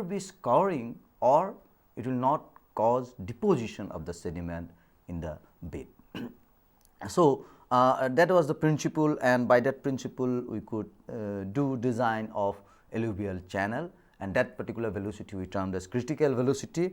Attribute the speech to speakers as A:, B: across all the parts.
A: neither be scouring or it will not cause deposition of the sediment in the bed. So, that was the principle, and by that principle we could do design of alluvial channel, and that particular velocity we termed as critical velocity.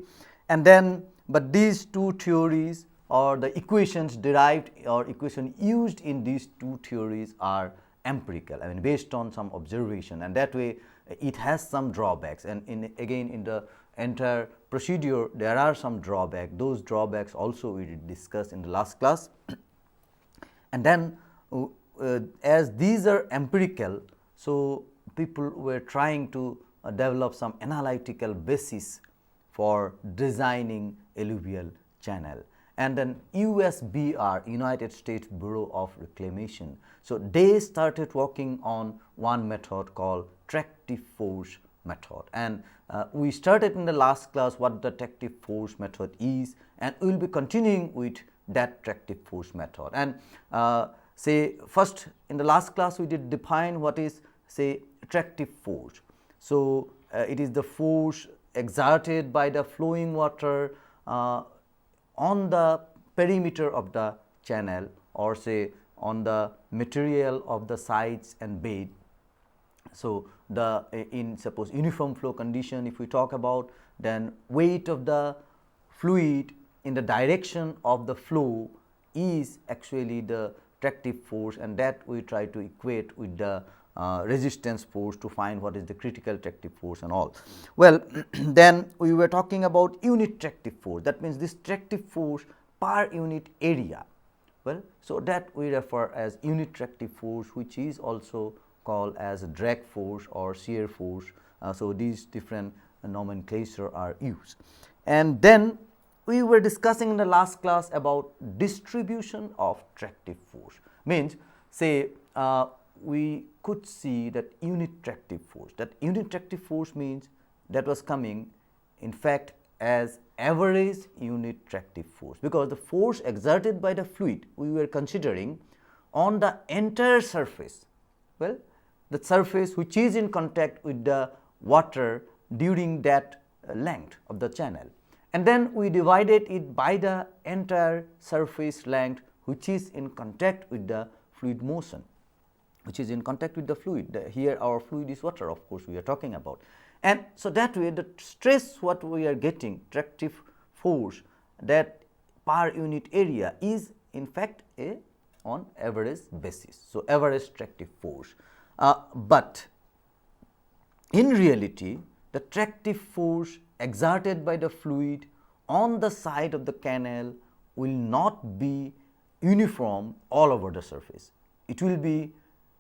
A: And then, but these two theories or the equations derived or equation used in these two theories are empirical, I mean based on some observation, and that way it has some drawbacks, and again in the entire procedure there are some drawbacks. Those drawbacks also we did discuss in the last class. And then as these are empirical, so people were trying to develop some analytical basis for designing alluvial channel. And then USBR, United States Bureau of Reclamation, so they started working on one method called tractive force method, and we started in the last class what the tractive force method is, and we will be continuing with that tractive force method. And say first in the last class we did define what is say tractive force. So, it is the force exerted by the flowing water on the perimeter of the channel, or say on the material of the sides and bed. So, the in suppose uniform flow condition if we talk about, then weight of the fluid in the direction of the flow is actually the tractive force, and that we try to equate with the resistance force to find what is the critical tractive force and all. Well, then we were talking about unit tractive force, that means this tractive force per unit area. Well, so that we refer as unit tractive force, which is also called as drag force or shear force. So, these different nomenclature are used. And then we were discussing in the last class about distribution of tractive force, means say we could see that unit tractive force, means that was coming in fact as average unit tractive force, because the force exerted by the fluid we were considering on the entire surface, well the surface which is in contact with the water during that length of the channel, and then we divided it by the entire surface length which is in contact with the fluid motion, which is in contact with the fluid. Here our fluid is water, of course we are talking about, and so that way the stress what we are getting tractive force that per unit area is in fact a on average basis. So, average tractive force, but in reality the tractive force exerted by the fluid on the side of the canal will not be uniform all over the surface. It will be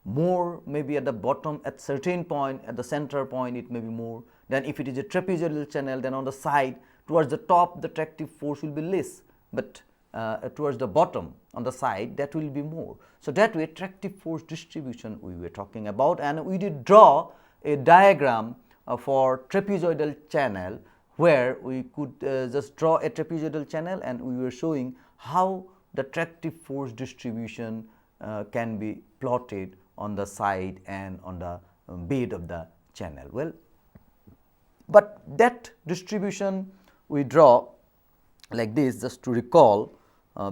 A: more maybe at the bottom at certain point, at the center point it may be more, then if it is a trapezoidal channel then on the side towards the top the tractive force will be less, but towards the bottom on the side that will be more. So, that way tractive force distribution we were talking about, and we did draw a diagram for trapezoidal channel where we could just draw a trapezoidal channel, and we were showing how the tractive force distribution can be plotted on the side and on the bed of the channel. Well, but that distribution we draw like this just to recall,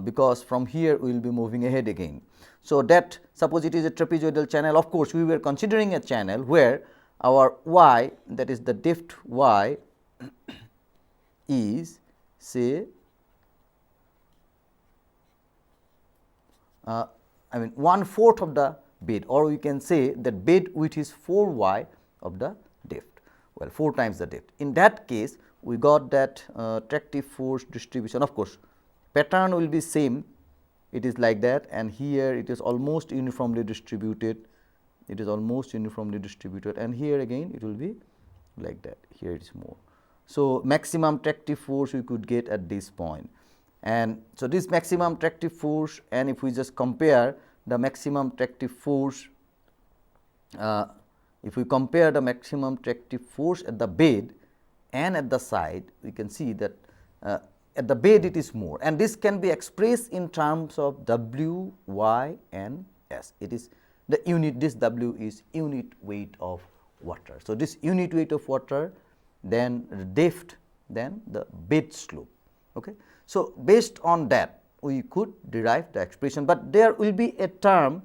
A: because from here we will be moving ahead again. So, that suppose it is a trapezoidal channel, of course, we were considering a channel where our y, that is the depth y is say I mean 1/4 of the bed, or we can say that bed width is 4y of the depth, well 4 times the depth. In that case we got that tractive force distribution, of course pattern will be same, it is like that, and here it is almost uniformly distributed, and here again it will be like that, here it is more. So, maximum tractive force we could get at this point, and so this maximum tractive force, and if we just compare the maximum tractive force, if we compare the maximum tractive force at the bed and at the side, we can see that at the bed it is more, and this can be expressed in terms of W, Y and S. It is the unit, this W is unit weight of water. So, this unit weight of water then the depth, then the bed slope. Okay. So, based on that we could derive the expression, but there will be a term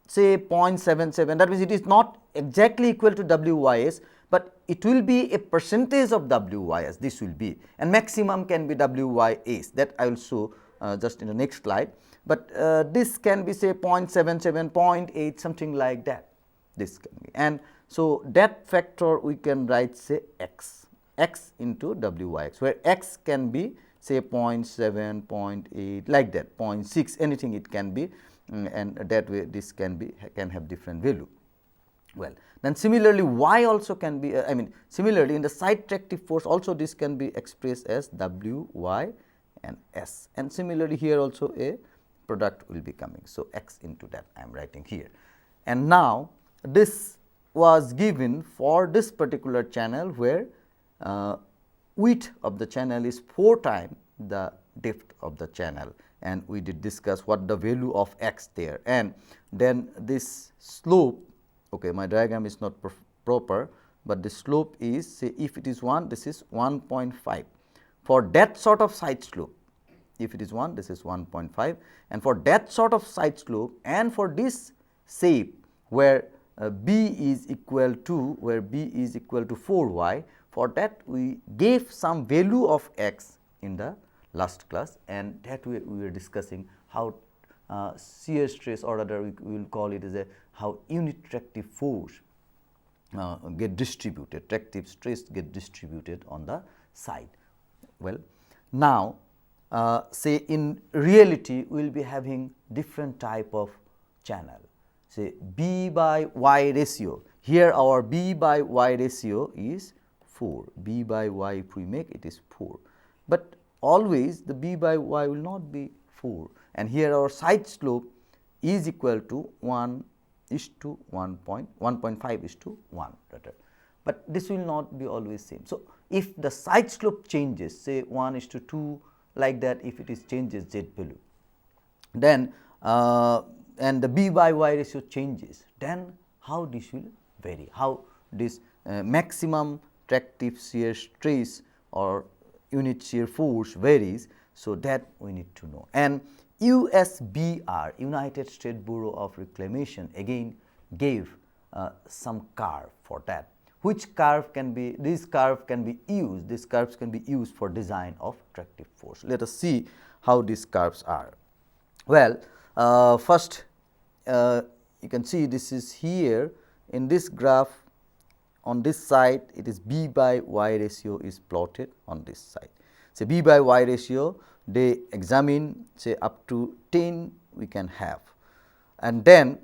A: say 0.77, that means it is not exactly equal to WYS, but it will be a percentage of WYS, this will be, and maximum can be WYS, that I will show just in the next slide, but this can be say 0.77, 0.8, something like that, this can be. And so, that factor we can write say x into WYX, where x can be say 0.7, 0.8 like that, 0.6, anything it can be, and that way this can have different value. Well, then similarly y also can be I mean similarly in the side tractive force also this can be expressed as W, Y and S, and similarly here also a product will be coming. So, x into that I am writing here, and now this was given for this particular channel where width of the channel is 4 times the depth of the channel, and we did discuss what the value of x there, and then this slope, okay, my diagram is not proper, but the slope is say if it is 1, this is 1.5 for that sort of side slope, if it is 1, this is 1.5, and for that sort of side slope and for this shape where b is equal to 4y, for that we gave some value of x in the last class, and that way we were discussing how shear stress, or rather we will call it as a how unit tractive force get distributed, tractive stress get distributed on the side. Well, now say in reality we will be having different type of channel, say B by Y ratio. Here our B by Y ratio is 4, B by Y if we make it is 4, but always the B by Y will not be 4, and here our side slope is equal to 1 is to 1.5 is to 1 rather, but this will not be always same. So, if the side slope changes say 1 is to 2 like that, if it is changes z value, then and the B by Y ratio changes, then how this will vary, how this maximum tractive shear stress or unit shear force varies. So, that we need to know, and USBR, United States Bureau of Reclamation, again gave some curve for that, which curve can be, this curve can be used, these curves can be used for design of tractive force. Let us see how these curves are. Well, first you can see this is here in this graph, on this side it is B by Y ratio is plotted on this side. So, B by Y ratio they examine say up to 10 we can have, and then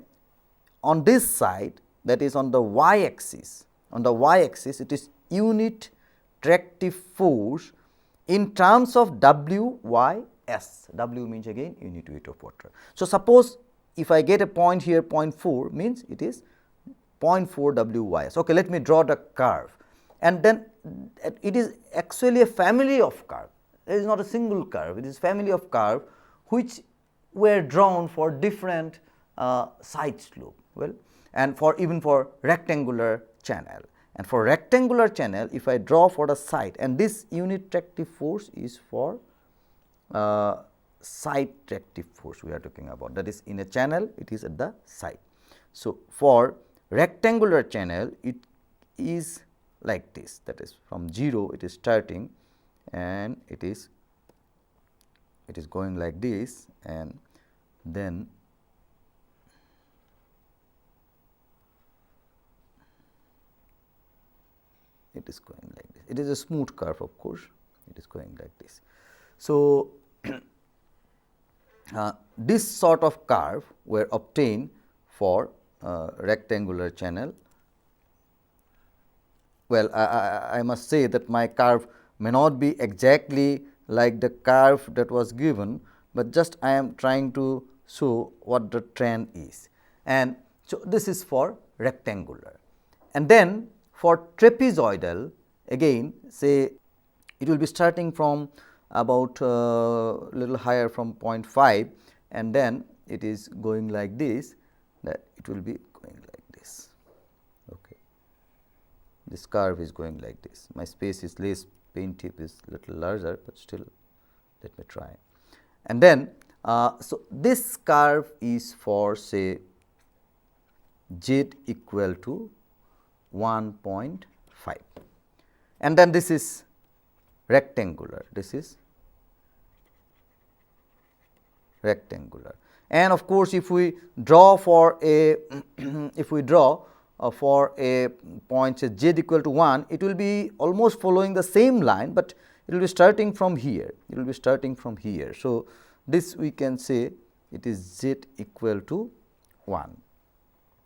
A: on this side, that is on the y axis, it is unit tractive force in terms of WYS, W means again unit weight of water. So, suppose if I get a point here 0.4 means it is 0.4 WYS. Okay, let me draw the curve, and then it is actually a family of curve. There is not a single curve, it is family of curve which were drawn for different side slope. Well, and for even for rectangular channel, and for rectangular channel if I draw for the side, and this unit tractive force is for side tractive force we are talking about, that is in a channel it is at the side. So, for rectangular channel it is like this, that is from 0 it is starting and it is going like this, and then it is going like this. It is a smooth curve, of course, it is going like this. So, this sort of curve were obtained for rectangular channel. Well, I must say that my curve may not be exactly like the curve that was given, but just I am trying to show what the trend is. And so, this is for rectangular, and then for trapezoidal again say it will be starting from about little higher from 0.5, and then it is going like this, that it will be going like this. Okay. this curve is going like this. My space is less, paint tip is little larger, but still let me try. And then so this curve is for say z equal to 1.5, and then this is rectangular, this is rectangular. And of course, if we draw for a if we draw for a point say z equal to 1, it will be almost following the same line, but it will be starting from here, it will be starting from here. So, this we can say it is z equal to 1,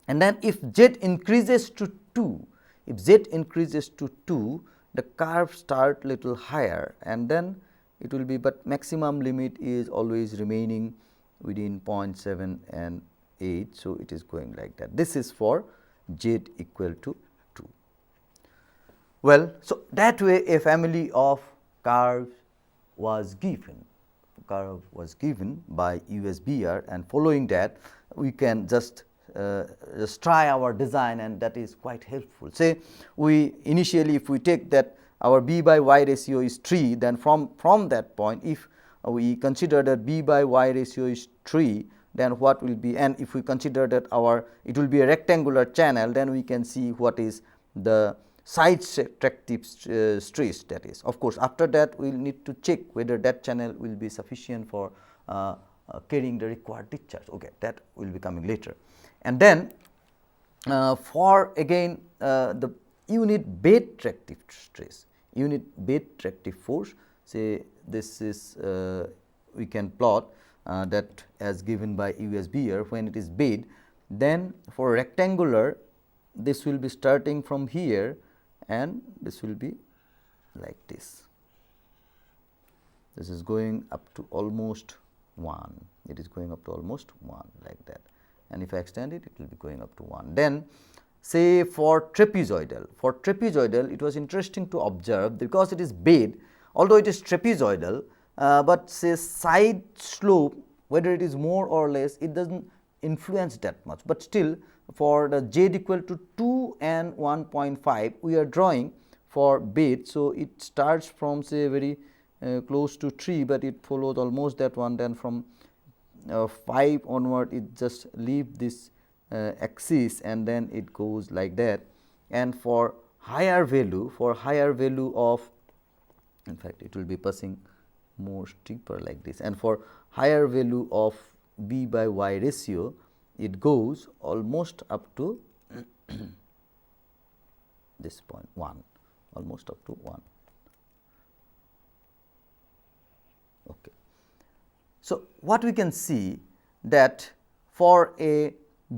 A: and then if z increases to 2, if z increases to 2, the curve start little higher, and then it will be, but maximum limit is always remaining within 0.7 and 8. So, it is going like that. This is for z equal to 2. Well, so that way a family of curves was given, by USBR, and following that we can just try our design, and that is quite helpful. Say we initially, if we take that our b by y ratio is 3, then from that point, if we consider that b by y ratio is 3, then what will be, and if we consider that our it will be a rectangular channel, then we can see what is the side tractive stress, that is. Of course, after that we will need to check whether that channel will be sufficient for carrying the required discharge. Okay, that will be coming later. And then for again the unit bed tractive stress, unit bed tractive force, say this is we can plot that as given by USBR when it is bed. Then for rectangular, this will be starting from here, and this will be like this. This is going up to almost 1, it is going up to almost 1 like that, and if I extend it, it will be going up to 1. Then say for trapezoidal, it was interesting to observe, because it is bed, although it is trapezoidal, but say side slope, whether it is more or less, it does not influence that much, but still for the z equal to 2 and 1.5 we are drawing for bed. So, it starts from say very close to 3, but it follows almost that one, then from 5 onward it just leave this axis, and then it goes like that. And for higher value, of, in fact it will be passing more steeper like this, and for higher value of b by y ratio, it goes almost up to this point 1, almost up to 1. Okay. So, what we can see that for a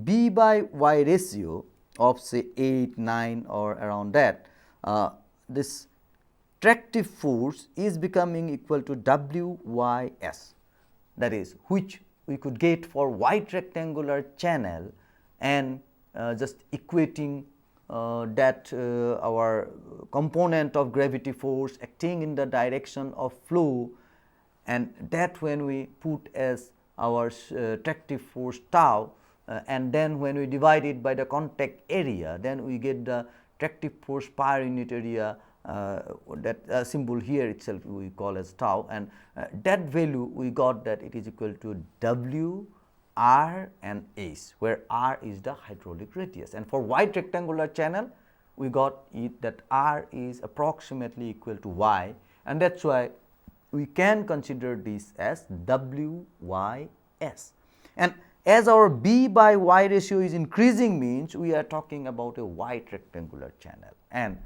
A: b by y ratio of say 8, 9 or around that, this tractive force is becoming equal to WYS, that is which we could get for white rectangular channel, and just equating that our component of gravity force acting in the direction of flow, and that when we put as our tractive force tau, and then when we divide it by the contact area, then we get the tractive force per unit area, that symbol here itself we call as tau, and that value we got that it is equal to W, R and S, where R is the hydraulic radius, and for white rectangular channel we got it that R is approximately equal to Y, and that is why we can consider this as WYS. And as our B by Y ratio is increasing, means we are talking about a white rectangular channel, and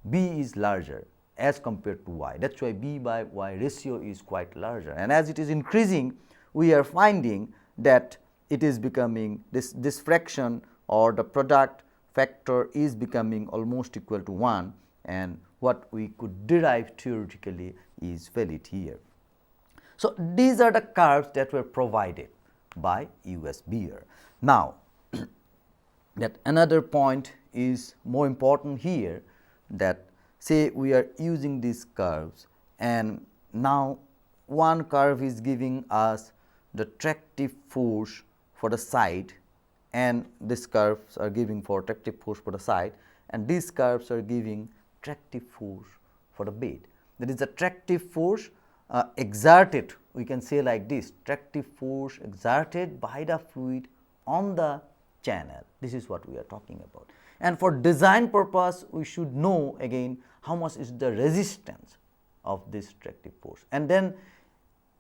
A: B is larger as compared to Y. That is why B by Y ratio is quite larger, and as it is increasing, we are finding that it is becoming this fraction or the product factor is becoming almost equal to 1, and what we could derive theoretically is valid here. So, these are the curves that were provided by USBR. Now, that another point is more important here, that say we are using these curves, and now one curve is giving us the tractive force for the side, and these curves are giving for tractive force for the side, and these curves are giving tractive force for the bed. That is the tractive force exerted, we can say like this, tractive force exerted by the fluid on the channel. This is what we are talking about. And for design purpose, we should know again how much is the resistance of this tractive force. And then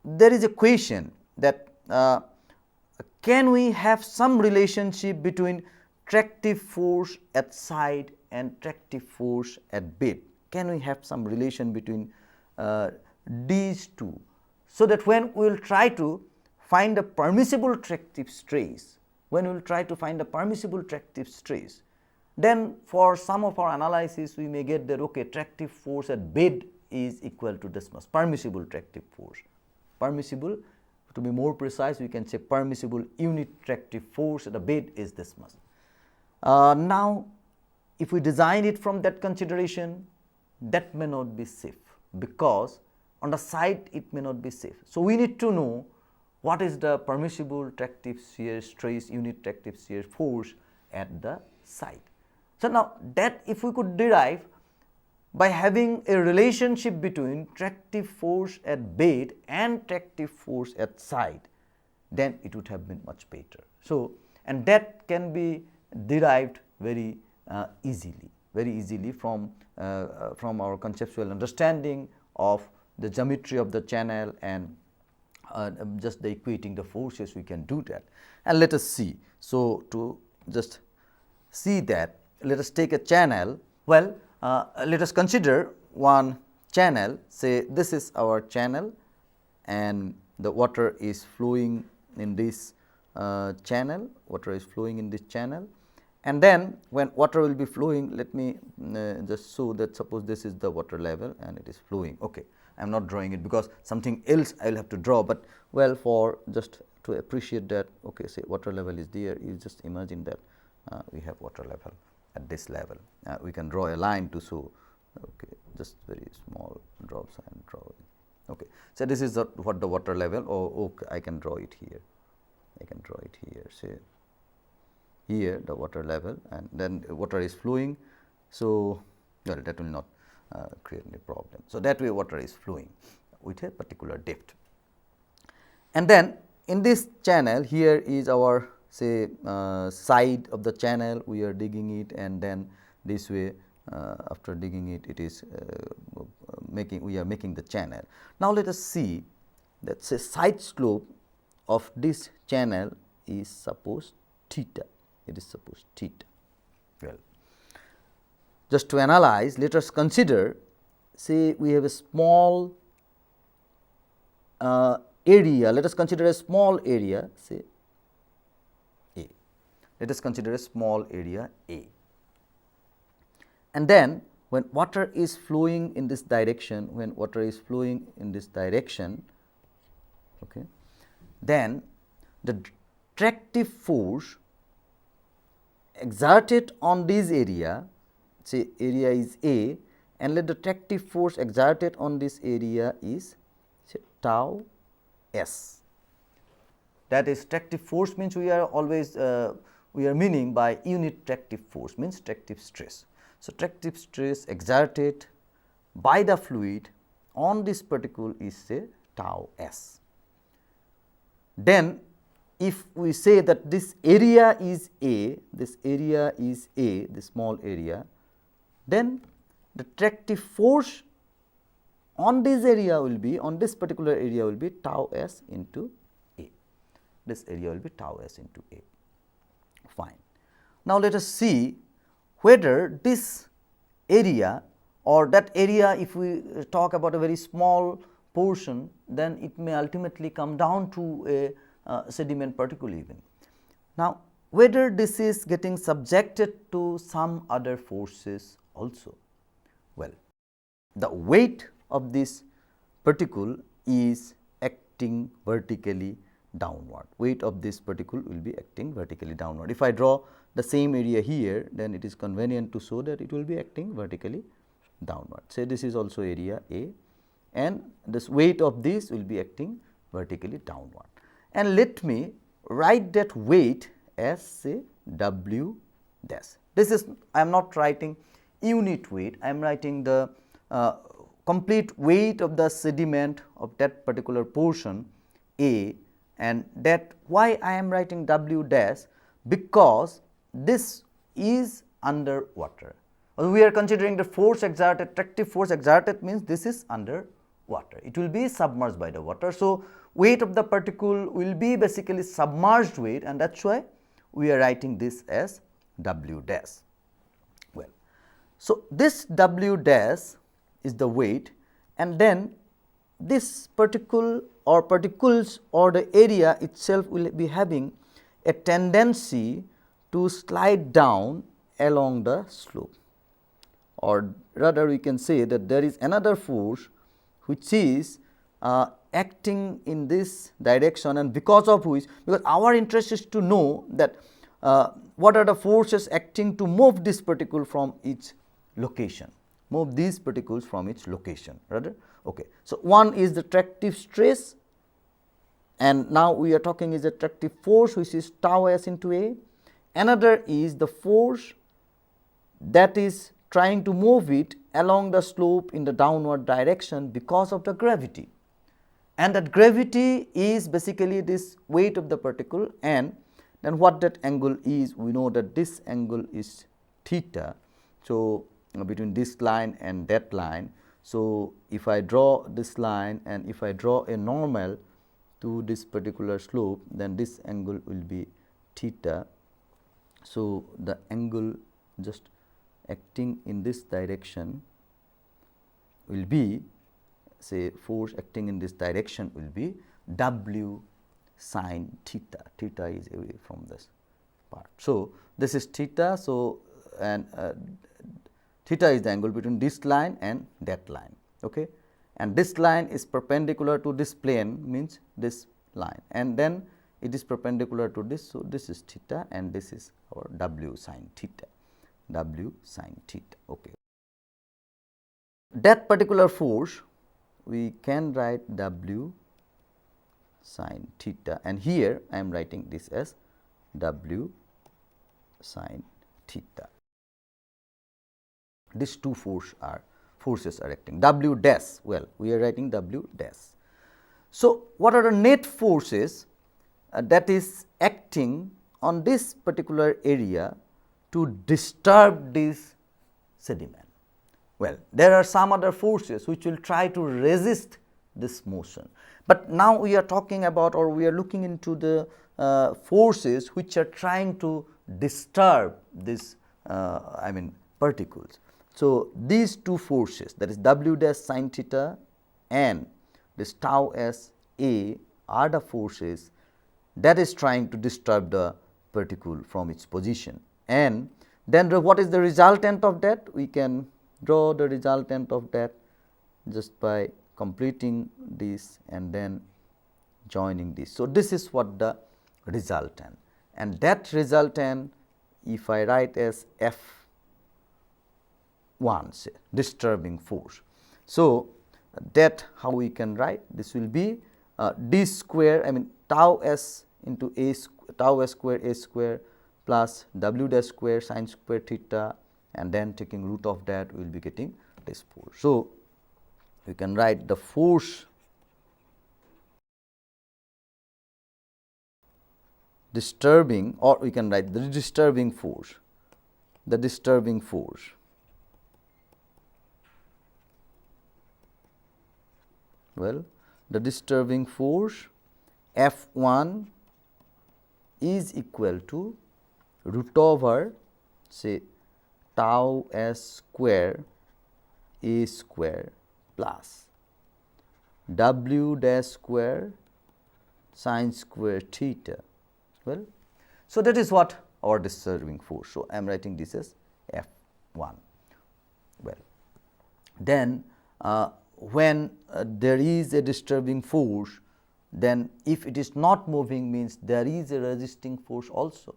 A: there is a question that can we have some relationship between tractive force at side and tractive force at bed? Can we have some relation between these two, so that when we will try to find a permissible tractive stress, then for some of our analysis we may get that okay, tractive force at bed is equal to this much, permissible tractive force. Permissible, to be more precise, we can say permissible unit tractive force at a bed is this much. Now, if we design it from that consideration, that may not be safe, because on the side it may not be safe. So, we need to know what is the permissible tractive shear stress, unit tractive shear force at the side. So, now that if we could derive by having a relationship between tractive force at bed and tractive force at side, then it would have been much better. So, and that can be derived very easily from our conceptual understanding of the geometry of the channel and just the equating the forces, we can do that. And let us see. So, to just see that, let us take a channel. Well, let us consider one channel. Say this is our channel and the water is flowing in this channel, and then when water will be flowing, let me just show that suppose this is the water level and it is flowing. Okay, I am not drawing it because something else I will have to draw, but well, for just to appreciate that, okay, say water level is there, you just imagine that we have water level at this level. We can draw a line to show, okay, just very small drops I am drawing. Okay, so this is what the water level, okay, I can draw it here, say here the water level, and then water is flowing. So, well, that will not create any problem. So, that way water is flowing with a particular depth. And then in this channel, here is our say side of the channel, we are digging it, and then this way after digging it, it is we are making the channel. Now, let us see that say side slope of this channel is suppose theta, it is suppose theta. Well, just to analyze, let us consider, say we have a small area, let us consider a small area, say A. Let us consider a small area A. And then when water is flowing in this direction, okay, then the tractive force exerted on this area, say area is A, and let the tractive force exerted on this area is say tau S. That is, tractive force means we are always we are meaning by unit tractive force means tractive stress. So, tractive stress exerted by the fluid on this particle is say tau S. Then if we say that this area is A, this small area, then the tractive force on this area will be, on this particular area will be tau S into A. This area will be tau S into A. Fine. Now, let us see whether this area or that area, if we talk about a very small portion, then it may ultimately come down to a sediment particle even. Now, whether this is getting subjected to some other forces also. Well, the weight of this particle is acting vertically downward. Weight of this particle will be acting vertically downward. If I draw the same area here, then it is convenient to show that it will be acting vertically downward. Say this is also area A, and this weight of this will be acting vertically downward. And let me write that weight as say W dash. This is, I am not writing unit weight, I am writing the complete weight of the sediment of that particular portion A, and that why I am writing W dash, because this is under water. We are considering the force exerted, tractive force exerted means this is under water, it will be submerged by the water. So, weight of the particle will be basically submerged weight, and that is why we are writing this as W dash. Well, so this W dash is the weight, and then this particle or particles or the area itself will be having a tendency to slide down along the slope, or rather we can say that there is another force which is acting in this direction, and because of which, because our interest is to know that what are the forces acting to move this particle from its location, move these particles from its location rather. Okay. So, one is the tractive stress, and now we are talking is the tractive force which is tau s into A. Another is the force that is trying to move it along the slope in the downward direction because of the gravity, and that gravity is basically this weight of the particle, and then what that angle is, we know that this angle is theta. So, between this line and that line. So, if I draw this line and if I draw a normal to this particular slope, then this angle will be theta. So, the angle just acting in this direction will be, say, force acting in this direction will be W sin theta, theta is away from this part. So, this is theta. So, and theta is the angle between this line and that line, okay. And this line is perpendicular to this plane, means this line, and then it is perpendicular to this. So, this is theta and this is our W sin theta, W sin theta. Okay. That particular force we can write W sin theta, and here I am writing this as W sin theta. These two forces are acting. W dash, well, we are writing W dash. So, what are the net forces that is acting on this particular area to disturb this sediment? Well, there are some other forces which will try to resist this motion, but now we are talking about, or we are looking into the forces which are trying to disturb this I mean particles. So, these two forces, that is W dash sin theta and this tau s A, are the forces that is trying to disturb the particle from its position. And then what is the resultant of that? We can draw the resultant of that just by completing this and then joining this. So, this is what the resultant, and that resultant if I write as F1, say, disturbing force. So, that how we can write, this will be d square, I mean tau s into a tau s square a square plus W dash square sin square theta, and then taking root of that we will be getting this force. So, we can write the force disturbing, or we can write the disturbing force, the disturbing force. Well, the disturbing force F1 is equal to root over, say, tau s square a square plus W dash square sin square theta. Well, so that is what our disturbing force. So, I am writing this as F1. Well, then when there is a disturbing force, then if it is not moving means there is a resisting force also.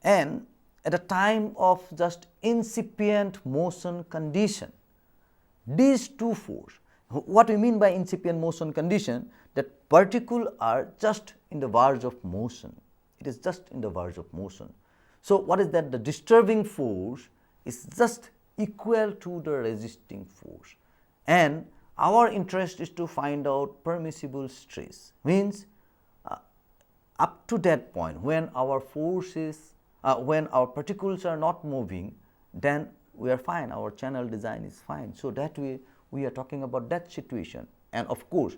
A: And at a time of just incipient motion condition, these two forces, what we mean by incipient motion condition, that particles are just in the verge of motion, it is just in the verge of motion. So, what is that? The disturbing force is just equal to the resisting force, and our interest is to find out permissible stress, means up to that point when our forces, when our particles are not moving, then we are fine, our channel design is fine. So, that way we are talking about that situation, and of course,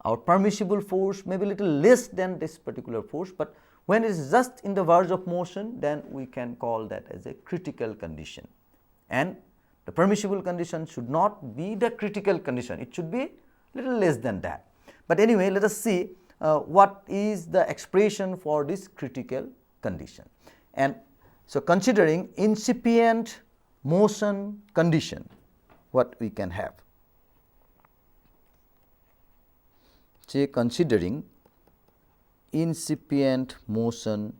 A: our permissible force may be little less than this particular force, but when it is just in the verge of motion, then we can call that as a critical condition, and the permissible condition should not be the critical condition, it should be little less than that. But anyway, let us see what is the expression for this critical condition. And so, considering incipient motion condition, what we can have? Say, considering incipient motion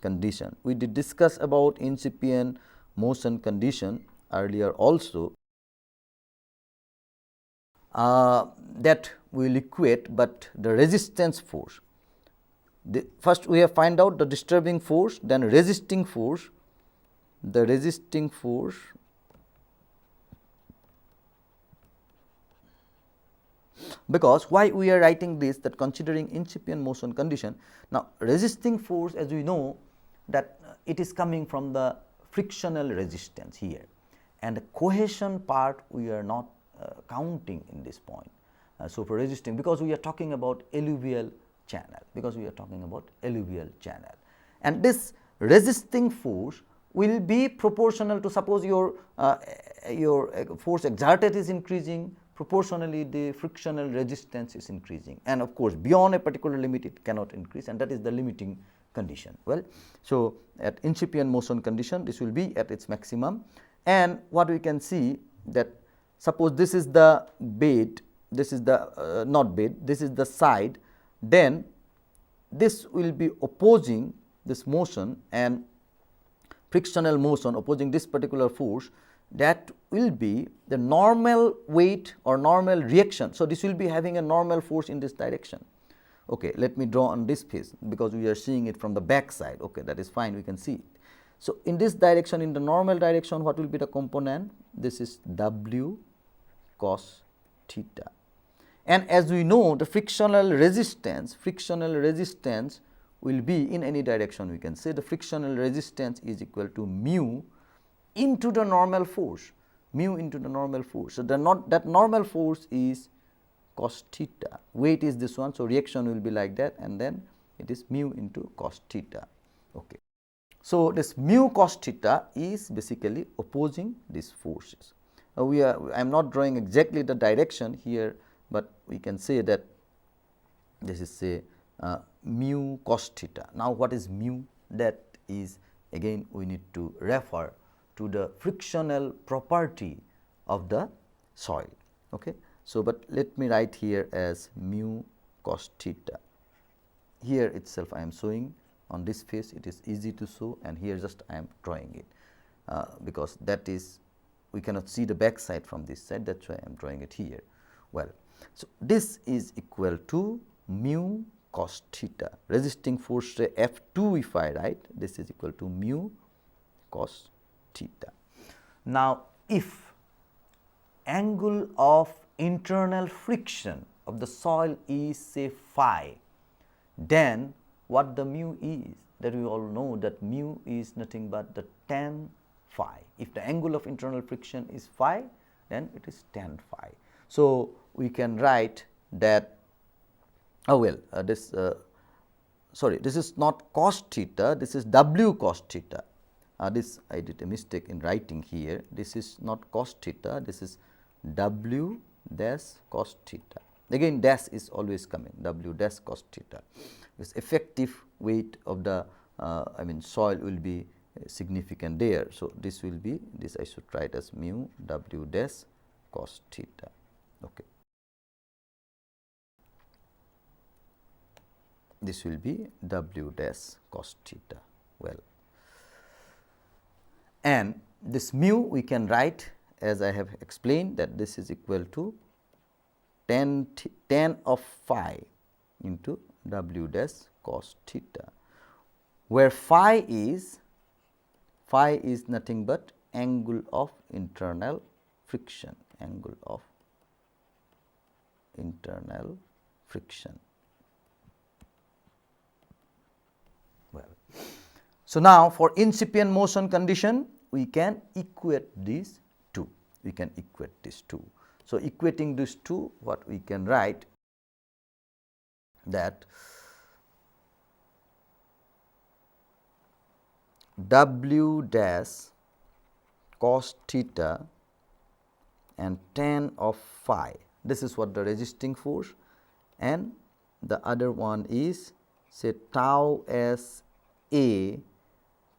A: condition, we did discuss about incipient motion condition earlier also, that will equate, but the resistance force. First we have find out the disturbing force, then resisting force, the resisting force because why we are writing this, that considering incipient motion condition. Now, resisting force, as we know that it is coming from the frictional resistance here, and the cohesion part we are not counting in this point. So, for resisting, because we are talking about alluvial channel, and this resisting force will be proportional to, suppose your force exerted is increasing, proportionally the frictional resistance is increasing, and of course, beyond a particular limit it cannot increase, and that is the limiting condition. Well, so at incipient motion condition, this will be at its maximum, and what we can see that, suppose this is the bed, this is the not bed, this is the side, then this will be opposing this motion, and frictional motion opposing this particular force, that will be the normal weight or normal reaction. So, this will be having a normal force in this direction. Okay, let me draw on this face, because we are seeing it from the back side. Okay, that is fine, we can see it. So, in this direction, in the normal direction, what will be the component? This is W cos theta, and as we know, the frictional resistance will be in any direction. We can say the frictional resistance is equal to mu into the normal force, So, that normal force is cos theta, weight is this one. So, reaction will be like that, and then it is mu into cos theta. Okay. So, this mu cos theta is basically opposing these forces. I am not drawing exactly the direction here, but we can say that this is say mu cos theta. Now, what is mu? That is, again we need to refer to the frictional property of the soil. Okay. So, but let me write here as mu cos theta. Here itself I am showing on this face, it is easy to show, and here just I am drawing it, because that is, we cannot see the back side from this side, that is why I am drawing it here. Well, so this is equal to mu cos theta, resisting force say F2 if I write, this is equal to mu cos theta. Now, if angle of internal friction of the soil is say phi, then what the mu is, that we all know that mu is nothing but the tan phi. If the angle of internal friction is phi, then it is tan phi. So, we can write that, this is not cos theta, this is W cos theta. This I did a mistake in writing here, this is not cos theta, this is W dash cos theta. Again dash is always coming, W dash cos theta. This effective weight of the soil will be significant there. So, this will be, this I should write as mu W dash cos theta. Okay. This will be W dash cos theta. Well, and this mu we can write as I have explained, that this is equal to tan of phi into W dash cos theta, where phi is phi is nothing but angle of internal friction, angle of internal friction. Well, so now for incipient motion condition, we can equate these two. We can equate these two. So equating these two, what we can write that W dash cos theta and tan of phi. This is what the resisting force, and the other one is say tau s a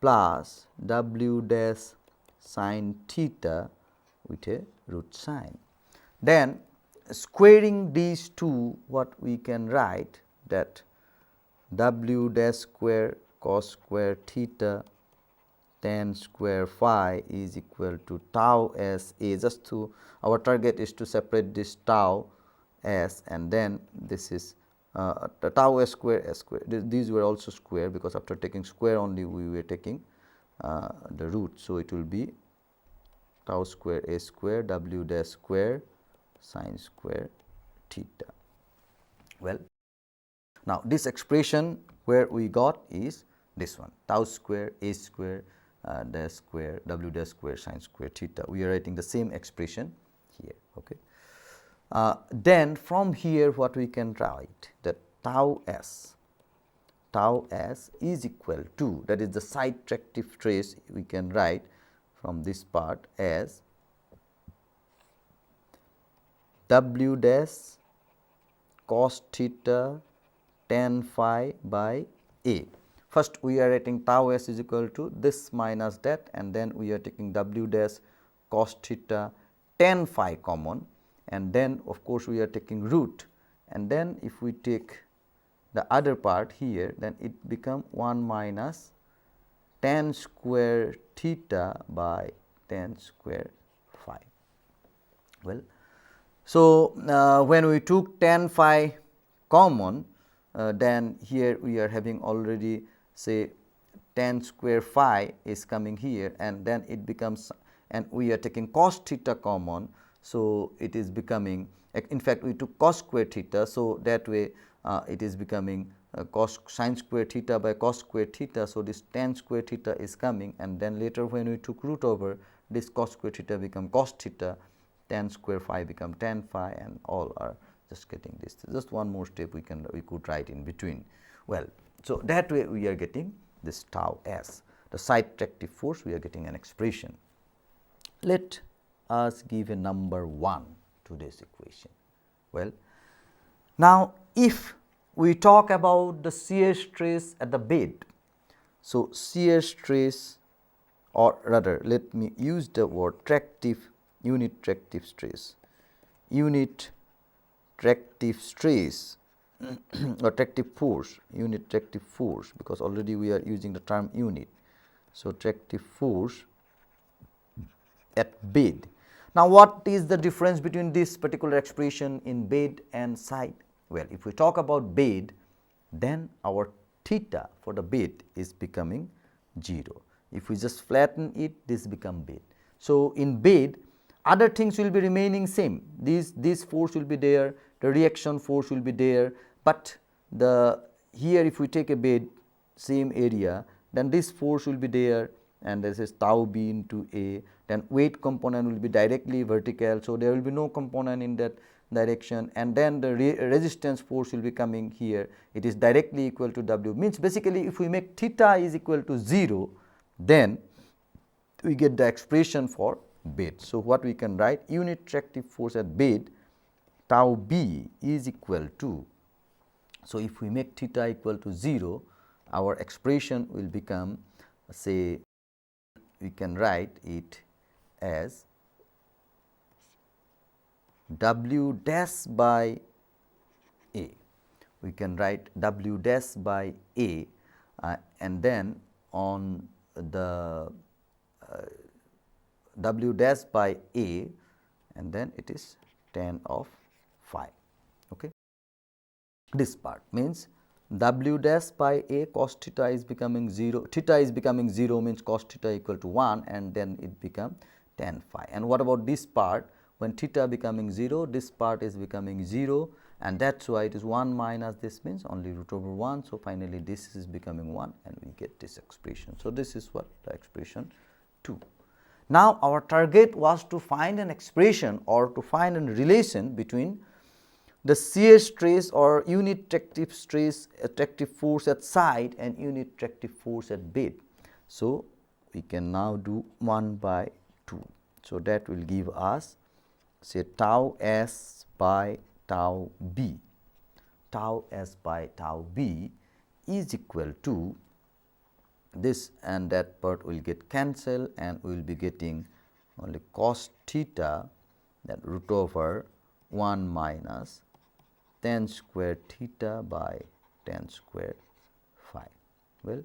A: plus W dash sin theta with a root sign. Then squaring these two, what we can write that W dash square cos square theta tan square phi is equal to tau s a. Just to our target is to separate this tau s, and then this is the tau s square s square. These were also square, because after taking square only we were taking the root. So it will be tau square a square W dash square sin square theta. Well, now this expression where we got is this one, tau square a square dash square W dash square sin square theta. We are writing the same expression here. Okay. Then from here what we can write, that tau s is equal to, that is the side tractive stress, we can write from this part as W dash cos theta tan phi by a. First we are writing tau s is equal to this minus that, and then we are taking W dash cos theta tan phi common, and then of course we are taking root, and then if we take the other part here, then it become 1 minus tan square theta by tan square phi. Well, so when we took tan phi common, then here we are having already say tan square phi is coming here, and then it becomes, and we are taking cos theta common. So it is becoming, in fact we took cos square theta, so that way it is becoming cos sin square theta by cos square theta. So this tan square theta is coming, and then later when we took root over, this cos square theta become cos theta, tan square phi become tan phi, and all are just getting this. Just one more step we could write in between. Well, so that way we are getting this tau s, the side tractive force. We are getting an expression. Let us give a number 1 to this equation. Well, now if we talk about the shear stress at the bed, so shear stress, or rather let me use the word tractive, unit tractive stress, unit tractive stress or tractive force, unit tractive force, because already we are using the term unit. So tractive force at bed. Now what is the difference between this particular expression in bed and side? Well, if we talk about bed, then our theta for the bed is becoming 0. If we just flatten it, this become bed. So in bed, other things will be remaining same. This force will be there, the reaction force will be there, but the here if we take a bed, same area, then this force will be there, and this is tau b into a. Then weight component will be directly vertical, so there will be no component in that direction, and then the resistance force will be coming here. It is directly equal to W. Means basically if we make theta is equal to 0, then we get the expression for bed. So what we can write, unit tractive force at bed, tau b is equal to, so if we make theta equal to 0, our expression will become, say, we can write it as W dash by a. We can write W dash by a, and then on the W dash by a, and then it is tan of phi. Okay. This part means W dash by A cos theta is becoming 0, theta is becoming 0 means cos theta equal to 1, and then it become tan phi. And what about this part? When theta becoming 0, this part is becoming 0, and that is why it is 1 minus this means only root over 1. So, finally, this is becoming 1 and we get this expression. So, this is what the expression 2. Now, our target was to find an expression or to find a relation between the shear stress or unit tractive stress, tractive force at side and unit tractive force at bed. So, we can now do 1 by 2. So, that will give us say tau s by tau b. Tau s by tau b is equal to this, and that part will get cancelled and we will be getting only cos theta, that root over 1 minus tan square theta by tan square phi. Well,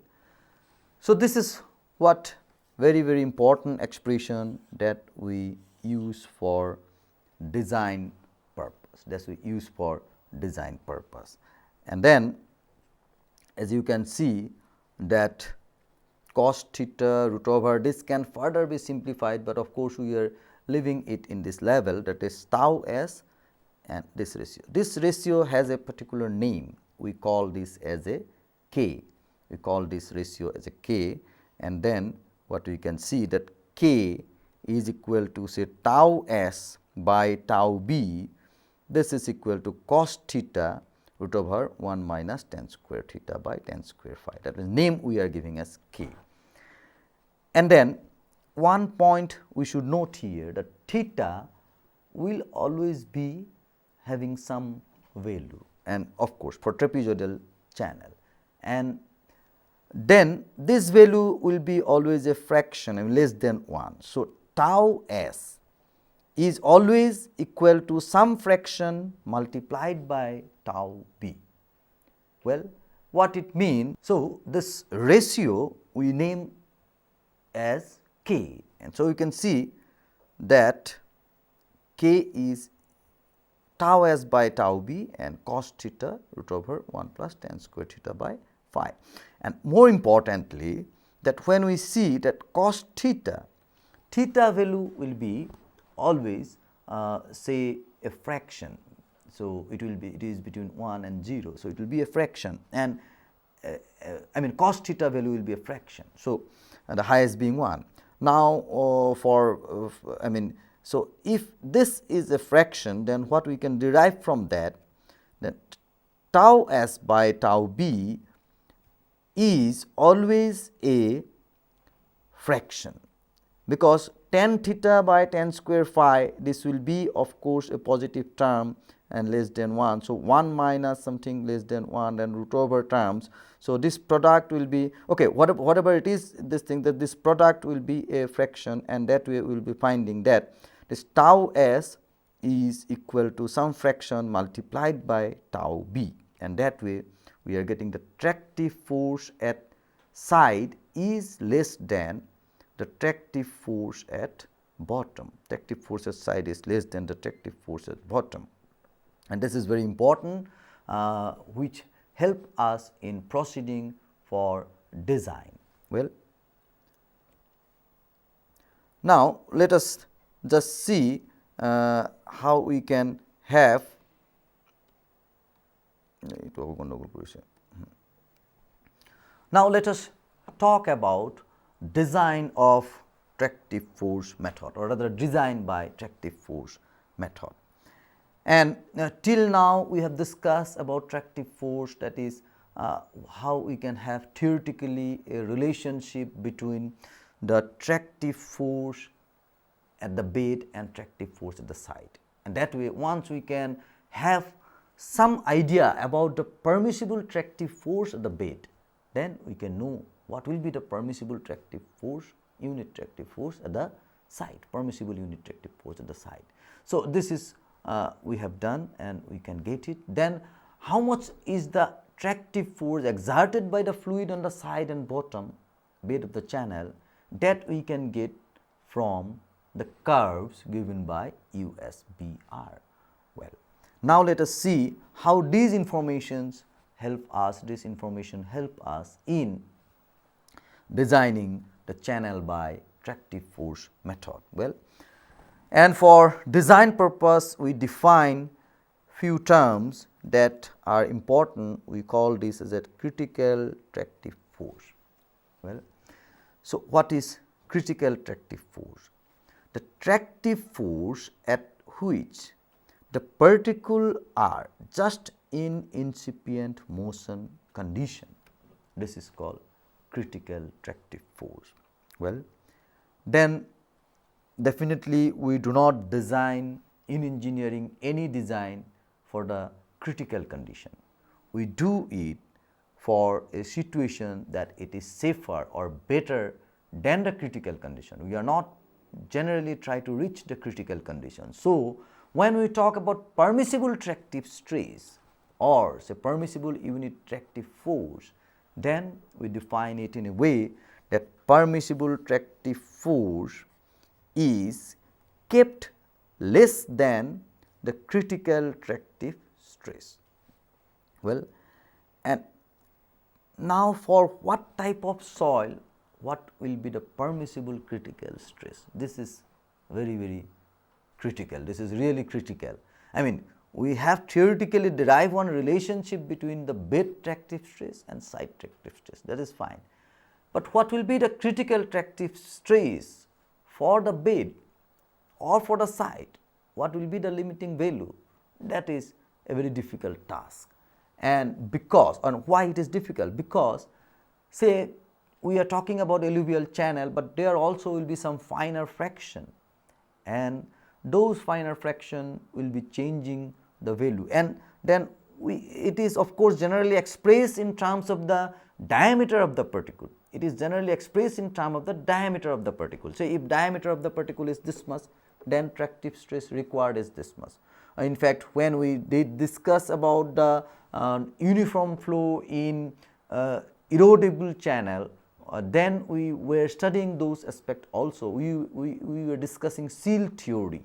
A: so this is what very important expression that we use for design purpose, and then as you can see that cos theta root over this can further be simplified, but of course we are leaving it in this level, that is tau s and this ratio. This ratio has a particular name, we call this as a k, we call this ratio as a k, and then what we can see that k is equal to say tau s by tau b, this is equal to cos theta root over 1 minus tan square theta by tan square phi, that is name we are giving as k. And then one point we should note here that theta will always be having some value, and of course for trapezoidal channel, and then this value will be always a fraction, I mean less than 1. So, tau s is always equal to some fraction multiplied by tau b. Well, what it means? So, this ratio we name as k, and so you can see that k is tau s by tau b and cos theta root over 1 plus tan square theta by phi. And more importantly, that when we see that cos theta, theta value will be always say a fraction. So, it is between 1 and 0. So, it will be a fraction, and I mean cos theta value will be a fraction. So, the highest being 1. Now, so if this is a fraction, then what we can derive from that tau s by tau b is always a fraction, because tan theta by tan square phi, this will be of course a positive term and less than 1. So, 1 minus something less than 1 and root over terms. So, this product will be okay, whatever it is, this thing, that this product will be a fraction, and that way we will be finding that this tau s is equal to some fraction multiplied by tau b, and that way we are getting the tractive force at side is less than the tractive force at bottom. Tractive force at side is less than the tractive force at bottom, and this is very important, which help us in proceeding for design. Well, now let us just see how we can have now let us talk about design of tractive force method, or rather design by tractive force method. And till now we have discussed about tractive force, that is how we can have theoretically a relationship between the tractive force at the bed and tractive force at the side, and that way once we can have some idea about the permissible tractive force at the bed, then we can know what will be the permissible tractive force, unit tractive force at the side, permissible unit tractive force at the side. So, this is we have done and we can get it. Then how much is the tractive force exerted by the fluid on the side and bottom bed of the channel, that we can get from the curves given by USBR. Well, now let us see how these informations help us, this information help us in designing the channel by tractive force method. Well, and for design purpose we define few terms that are important. We call this as a critical tractive force. Well, so what is critical tractive force? The tractive force at which the particles are just in incipient motion condition, this is called critical tractive force. Well, then definitely we do not design in engineering any design for the critical condition. We do it for a situation that it is safer or better than the critical condition. We are not generally try to reach the critical condition. So, when we talk about permissible tractive stress or say permissible unit tractive force, then we define it in a way that permissible tractive force is kept less than the critical tractive stress. Well, and now for what type of soil, what will be the permissible critical stress? This is very critical. This is really critical. I mean, we have theoretically derived one relationship between the bed tractive stress and site tractive stress. That is fine. But what will be the critical tractive stress for the bed or for the site? What will be the limiting value? That is a very difficult task. And because, and why it is difficult? Because say we are talking about alluvial channel, but there also will be some finer fraction, and those finer fraction will be changing the value, and then it is of course generally expressed in terms of the diameter of the particle. It is generally expressed in terms of the diameter of the particle. Say if diameter of the particle is this much, then tractive stress required is this much. In fact, when we did discuss about the uniform flow in erodible channel, then we were studying those aspects also. We were discussing seal theory,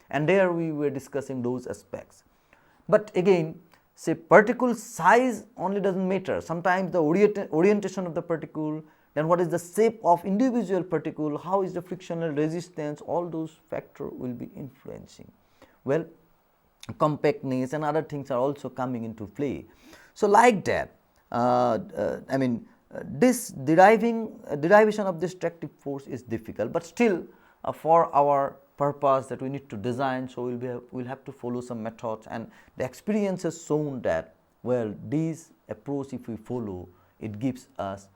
A: and there we were discussing those aspects. But again, say particle size only does not matter. Sometimes the orientation of the particle, then what is the shape of individual particle, how is the frictional resistance, all those factors will be influencing. Well, compactness and other things are also coming into play. So, like that, I mean, this derivation of this tractive force is difficult, but still for our purpose that we need to design, so we'll have to follow some methods, and the experience has shown that, well, this approach if we follow, it gives us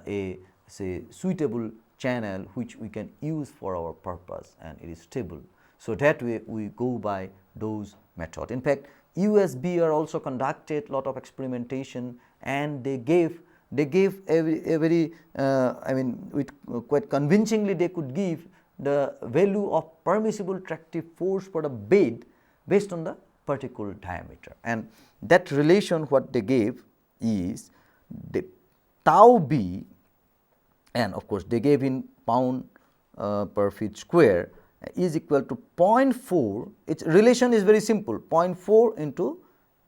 A: a say suitable channel which we can use for our purpose, and it is stable. So that way we go by those methods. In fact, USB are also conducted lot of experimentation, and they gave a very I mean with quite convincingly they could give the value of permissible tractive force for the bed based on the particle diameter, and that relation what they gave is the tau b, and of course they gave in pound per feet square, is equal to 0.4. its relation is very simple, 0.4 into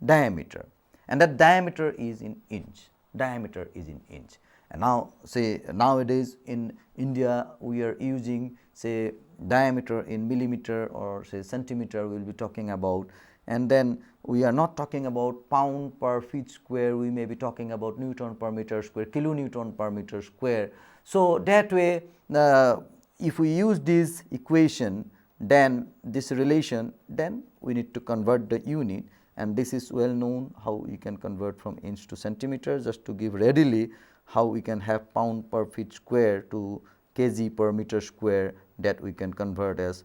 A: diameter, and that diameter is in inch. And now say nowadays in India we are using say diameter in millimeter or say centimeter we will be talking about, and then we are not talking about pound per feet square, we may be talking about Newton per meter square, kilonewton per meter square. So that way if we use this equation, then this relation, then we need to convert the unit, and this is well known how you can convert from inch to centimeter. Just to give readily how we can have pound per feet square to kg per meter square, that we can convert as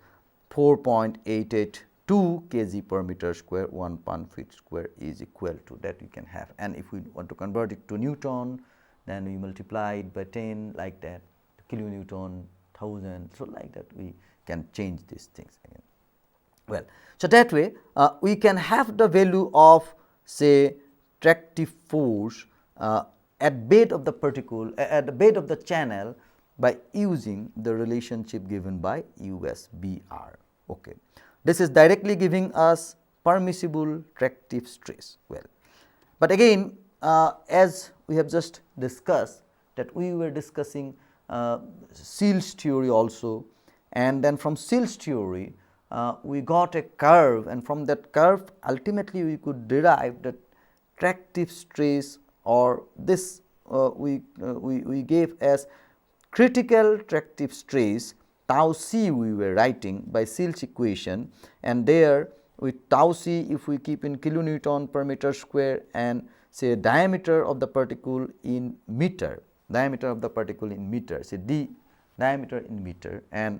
A: 4.882 kg per meter square, 1 pound feet square is equal to that we can have. And if we want to convert it to Newton, then we multiply it by 10 like that, kilonewton, 1000, so like that we can change these things again. Well, so that way we can have the value of say tractive force at bed of the particle, at the bed of the channel, by using the relationship given by USBR. Okay. This is directly giving us permissible tractive stress. Well, but again as we have just discussed, that we were discussing Seal's theory also, and then from Seal's theory we got a curve, and from that curve ultimately we could derive that tractive stress, or this we gave as critical tractive stress tau c we were writing by Seal's equation, and there with tau c if we keep in kilonewton per meter square and say diameter of the particle in meter, diameter of the particle in meter, say d diameter in meter, and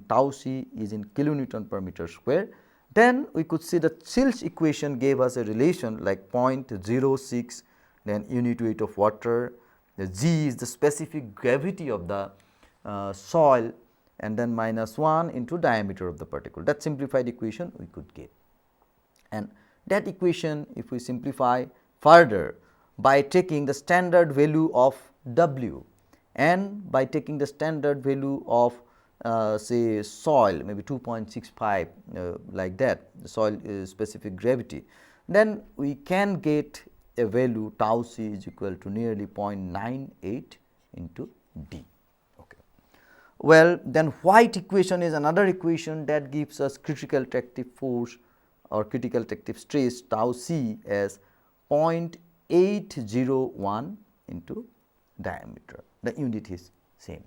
A: tau c is in kilonewton per meter square, then we could see that Seal's equation gave us a relation like 0.06, then unit weight of water, the g is the specific gravity of the soil, and then -1 into diameter of the particle. That simplified equation we could get, and that equation if we simplify further by taking the standard value of W and by taking the standard value of say soil maybe 2.65 like that, the soil is specific gravity, then we can get a value tau c is equal to nearly 0.98 into d. Okay. Well, then White equation is another equation that gives us critical tractive force or critical tractive stress tau c as 0.801 into diameter, the unit is same.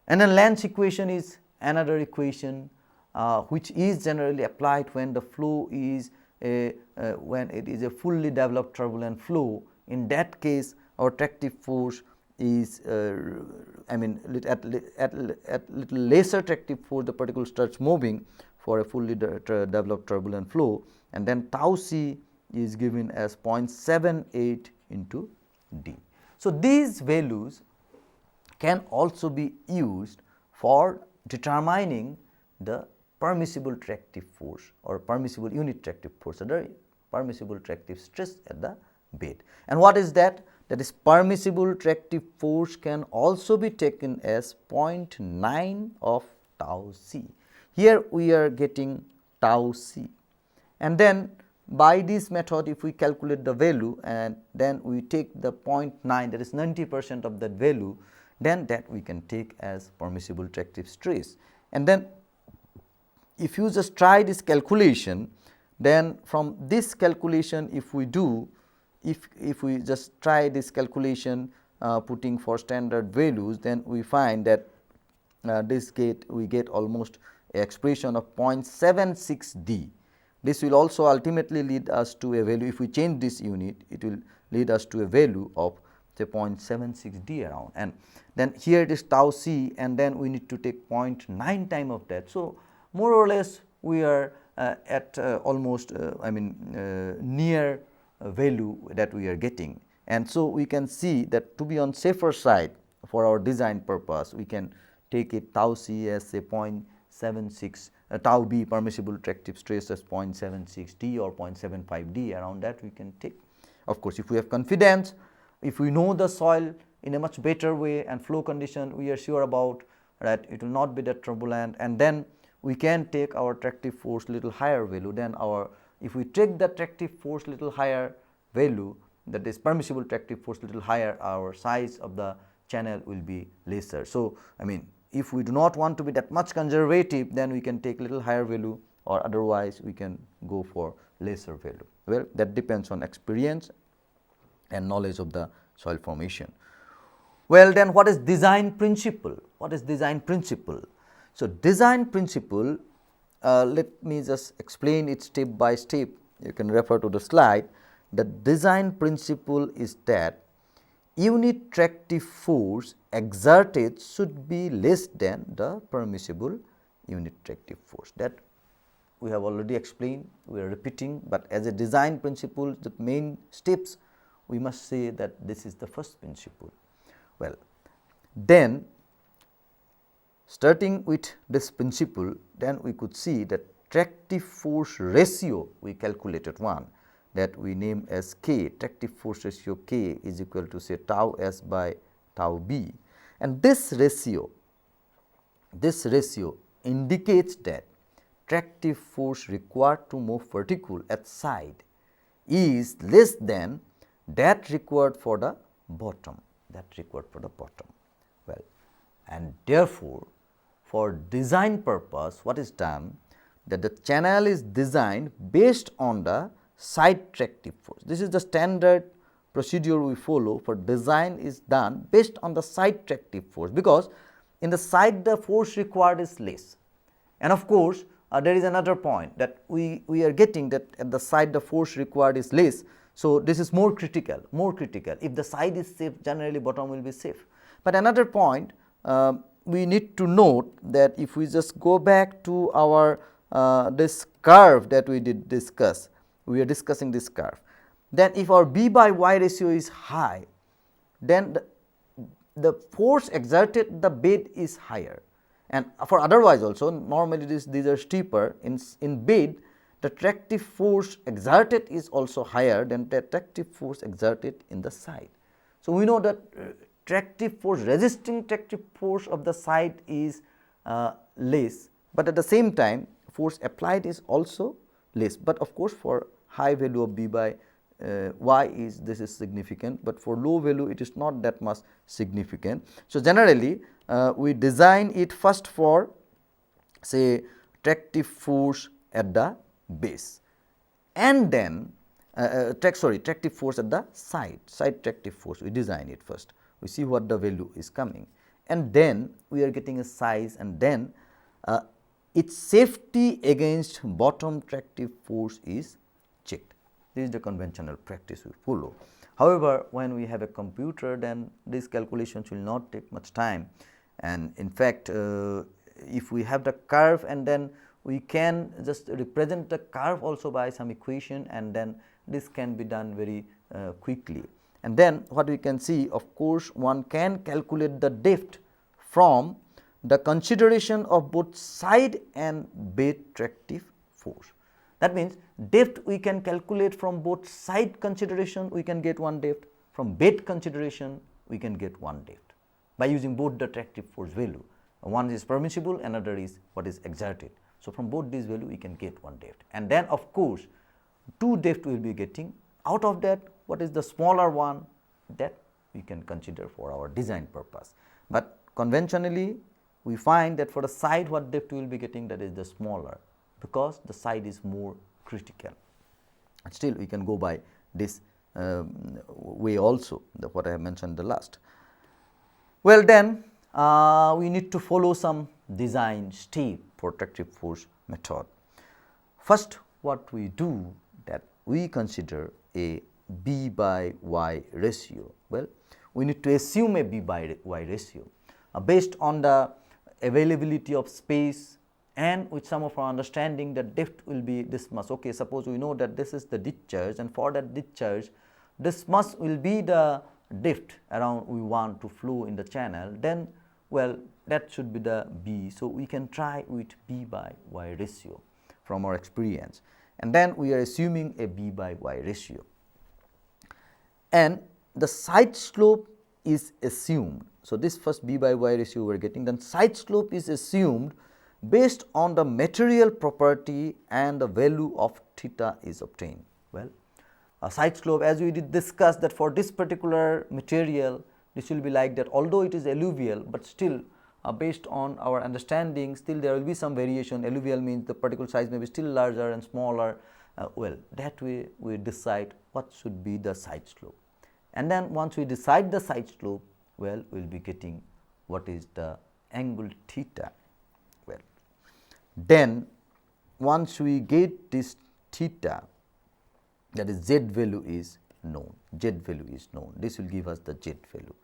A: And then Lenz's equation is another equation which is generally applied when the flow is when it is a fully developed turbulent flow. In that case our tractive force is I mean at little lesser tractive force the particle starts moving for a fully developed turbulent flow, and then tau c is given as 0.78 into d. So, these values can also be used for determining the permissible tractive force or permissible unit tractive force or the permissible tractive stress at the bed. And what is that? That is, permissible tractive force can also be taken as 0.9 of tau c. Here we are getting tau c, and then by this method if we calculate the value and then we take the 0.9, that is 90% of that value, then that we can take as permissible tractive stress. And then if you just try this calculation, then from this calculation if we do, if we just try this calculation putting for standard values, then we find that we get almost a expression of 0.76 d. This will also ultimately lead us to a value, if we change this unit it will lead us to a value of say 0.76 d around, and then here it is tau c, and then we need to take 0.9 time of that. So, more or less we are at almost I mean near value that we are getting, and so we can see that to be on safer side for our design purpose we can take it tau c as say 0.76, tau b permissible tractive stress as 0.76 d or 0.75 d, around that we can take. Of course, if we have confidence, if we know the soil in a much better way and flow condition we are sure about that it will not be that turbulent, and then we can take our tractive force little higher value than our, if we take the tractive force little higher value, that is permissible tractive force little higher, our size of the channel will be lesser. So, I mean if we do not want to be that much conservative, then we can take little higher value, or otherwise we can go for lesser value. Well, that depends on experience and knowledge of the soil formation. Well, then what is design principle? What is design principle? So, design principle, let me just explain it step by step. You can refer to the slide. The design principle is that unit tractive force exerted should be less than the permissible unit tractive force. That we have already explained, we are repeating, but as a design principle the main steps we must say that this is the first principle. Well, then starting with this principle, then we could see that tractive force ratio we calculated one, that we name as K, tractive force ratio K is equal to say tau S by tau B, and this ratio indicates that tractive force required to move particle at side is less than that required for the bottom, well, and therefore, for design purpose what is done, that the channel is designed based on the side tractive force. This is the standard procedure we follow for design is done based on the side tractive force, because in the side the force required is less. And of course, there is another point that we are getting that at the side the force required is less. So, this is more critical. If the side is safe, generally bottom will be safe. But another point we need to note that if we just go back to our this curve that we did discuss, we are discussing this curve, then if our B by Y ratio is high, then the force exerted the bed is higher, and for otherwise also normally these are steeper. In bed the tractive force exerted is also higher than the tractive force exerted in the side. So, we know that tractive force, resisting tractive force of the side is less, but at the same time force applied is also less, but of course for high value of B by Y is this is significant, but for low value it is not that much significant. So, generally we design it first for say tractive force at the base, and then tractive force at the side tractive force we design it first, we see what the value is coming, and then we are getting a size, and then its safety against bottom tractive force is checked. This is the conventional practice we follow. However, when we have a computer, then these calculations will not take much time, and in fact if we have the curve, and then we can just represent the curve also by some equation, and then this can be done very quickly. And then what we can see, of course, one can calculate the depth from the consideration of both side and bed tractive force. That means, depth we can calculate from both side consideration, we can get one depth, from bed consideration we can get one depth by using both the tractive force value. One is permissible, another is what is exerted. So, from both these value we can get one depth, and then of course, two depth we will be getting. Out of that, what is the smaller one, that we can consider for our design purpose. But conventionally we find that for the side what depth we will be getting, that is the smaller, because the side is more critical. And still we can go by this way also, what I have mentioned the last. Well, then we need to follow some design step for tractive force method. First, what we do, that we consider a B by Y ratio. Well, we need to assume a B by Y ratio based on the availability of space, and with some of our understanding that depth will be this much. Okay, suppose we know that this is the discharge, and for that discharge this much will be the depth around we want to flow in the channel, then well, that should be the B. So, we can try with B by Y ratio from our experience, and then we are assuming a B by Y ratio, and the side slope is assumed. So, this first B by Y ratio we are getting, then side slope is assumed based on the material property and the value of theta is obtained. Well, a side slope, as we did discuss, that for this particular material this will be like that, although it is alluvial, but still based on our understanding, still there will be some variation. Alluvial means the particle size may be still larger and smaller. Well, that way we decide what should be the side slope, and then once we decide the side slope, well, we will be getting what is the angle theta. Well, then once we get this theta, that is Z value is known, this will give us the Z value.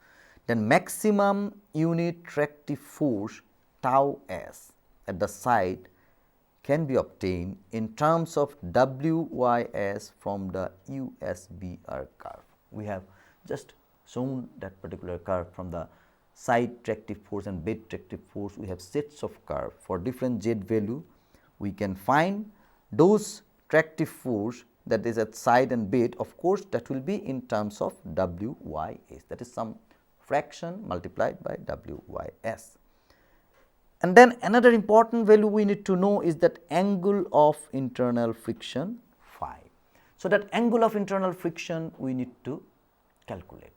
A: Then maximum unit tractive force tau s at the side can be obtained in terms of WYS from the USBR curve. We have just shown that particular curve from the side tractive force and bed tractive force. We have sets of curve for different Z value. We can find those tractive force that is at side and bed. Of course, that will be in terms of WYS, that is some fraction multiplied by WYS. And then another important value we need to know is that angle of internal friction phi. So that angle of internal friction we need to calculate.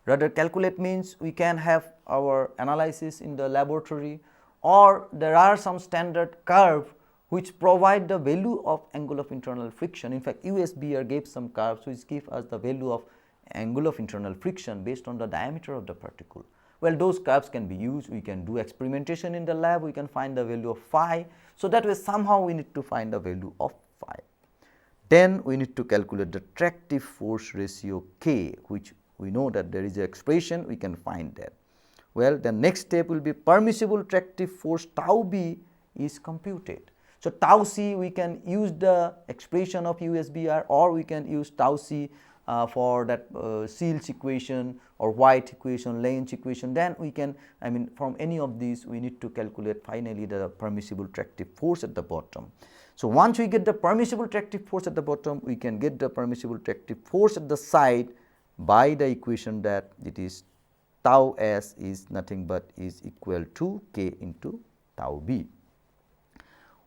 A: Rather, calculate means we can have our analysis in the laboratory, or there are some standard curve which provide the value of angle of internal friction. In fact, USBR gave some curves which give us the value of angle of internal friction based on the diameter of the particle. Well, those curves can be used, we can do experimentation in the lab, we can find the value of phi. So that way somehow we need to find the value of phi. Then we need to calculate the tractive force ratio K, which we know that there is an expression, we can find that. Well, the next step will be permissible tractive force tau B is computed. So tau C, we can use the expression of USBR, or we can use tau C for that Seal's equation or White equation, Lens equation. Then we can, I mean, from any of these we need to calculate finally the permissible tractive force at the bottom. So once we get the permissible tractive force at the bottom, we can get the permissible tractive force at the side by the equation that it is tau S is nothing but is equal to K into tau B.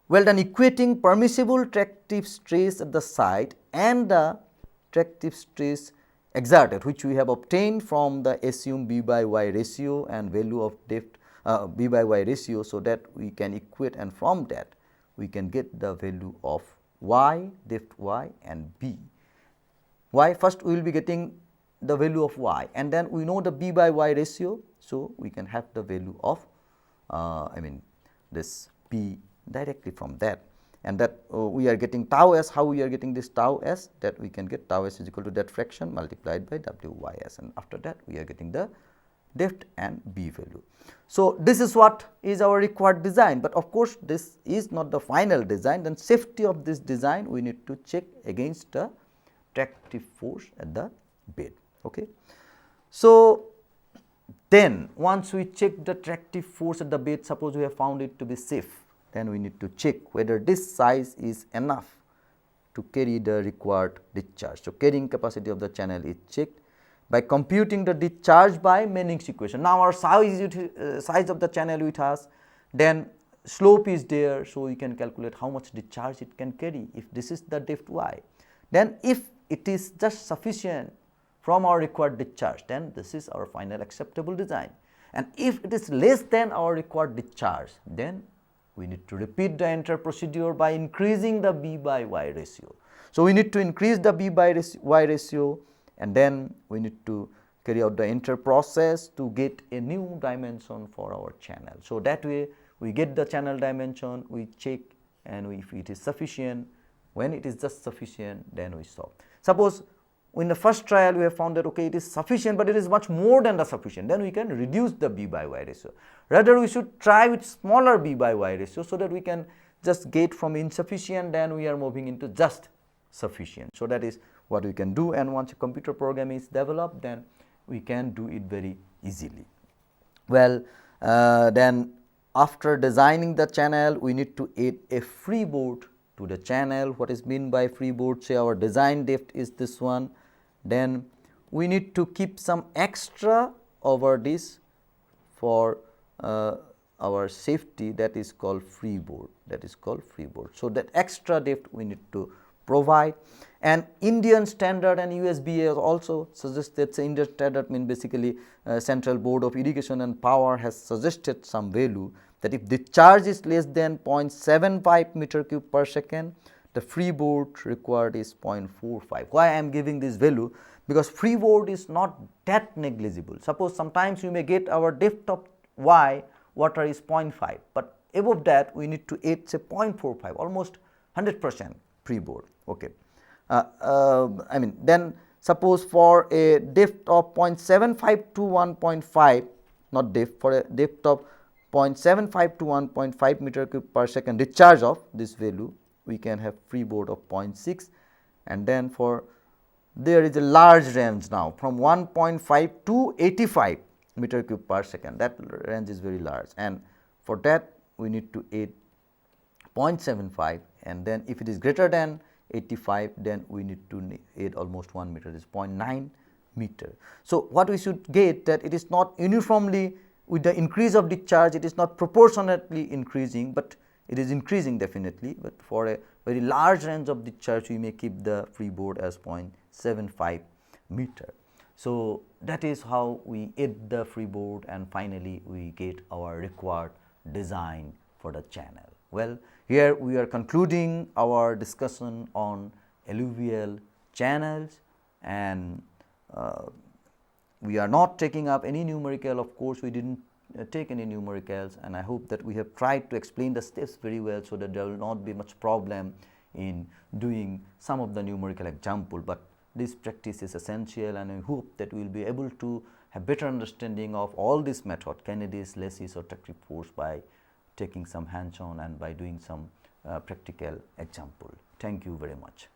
A: Well, then equating permissible tractive stress at the side and the tractive stress exerted, which we have obtained from the assumed B by Y ratio and value of depth B by Y ratio, so that we can equate, and from that we can get the value of Y, depth Y and B. Why? First we will be getting the value of Y, and then we know the B by Y ratio, so we can have the value of this P directly from that, and that we are getting tau S. How we are getting this tau S? That we can get tau S is equal to that fraction multiplied by WYS, and after that we are getting the depth and B value. So this is what is our required design, but of course this is not the final design. Then safety of this design we need to check against the tractive force at the bed. Okay. So then once we check the tractive force at the bed, suppose we have found it to be safe, then we need to check whether this size is enough to carry the required discharge. So carrying capacity of the channel is checked by computing the discharge by Manning's equation. Now our size of the channel with us, then slope is there, so we can calculate how much discharge it can carry if this is the depth Y. Then if it is just sufficient from our required discharge, then this is our final acceptable design. And if it is less than our required discharge, then we need to repeat the entire procedure by increasing the B by Y ratio. So we need to increase the B by Y ratio, and then we need to carry out the entire process to get a new dimension for our channel. So that way we get the channel dimension, we check, and if it is sufficient, when it is just sufficient, then we stop. Suppose in the first trial we have found that okay, it is sufficient, but it is much more than the sufficient, then we can reduce the B by Y ratio. Rather we should try with smaller B by Y ratio, so that we can just get from insufficient, then we are moving into just sufficient. So that is what we can do, and once a computer program is developed, then we can do it very easily. Well, then after designing the channel, we need to add a freeboard to the channel. What is meant by freeboard? Say our design depth is this one, then we need to keep some extra over this for our safety, that is called freeboard, So that extra depth we need to provide, and Indian standard and USBA also suggested, say Indian standard mean basically Central Board of Irrigation and Power has suggested some value that if the charge is less than 0.75 meter cube per second, the freeboard required is 0.45. Why I am giving this value? Because freeboard is not that negligible. Suppose sometimes you may get our depth of Y water is 0.5, but above that we need to add say 0.45, almost 100% freeboard. Okay. Then suppose for a depth of 0.75 to 1.5, not depth, for a depth of 0.75 to 1.5 meter cube per second discharge of this value, we can have freeboard of 0.6, and then for there is a large range now from 1.5 to 85 meter cube per second, that range is very large, and for that we need to add 0.75, and then if it is greater than 85, then we need to add almost 1 meter, is 0.9 meter. So what we should get, that it is not uniformly with the increase of discharge, it is not proportionately increasing, but it is increasing definitely, but for a very large range of discharge, we may keep the freeboard as 0.75 meter. So, that is how we add the freeboard, and finally, we get our required design for the channel. Well, here we are concluding our discussion on alluvial channels, and we are not taking up any numerical. Of course, we did not take any numericals, and I hope that we have tried to explain the steps very well, so that there will not be much problem in doing some of the numerical example, but this practice is essential, and I hope that we will be able to have better understanding of all this method, Kennedy's, Lacey's or Tractive force, by taking some hands on and by doing some practical example. Thank you very much.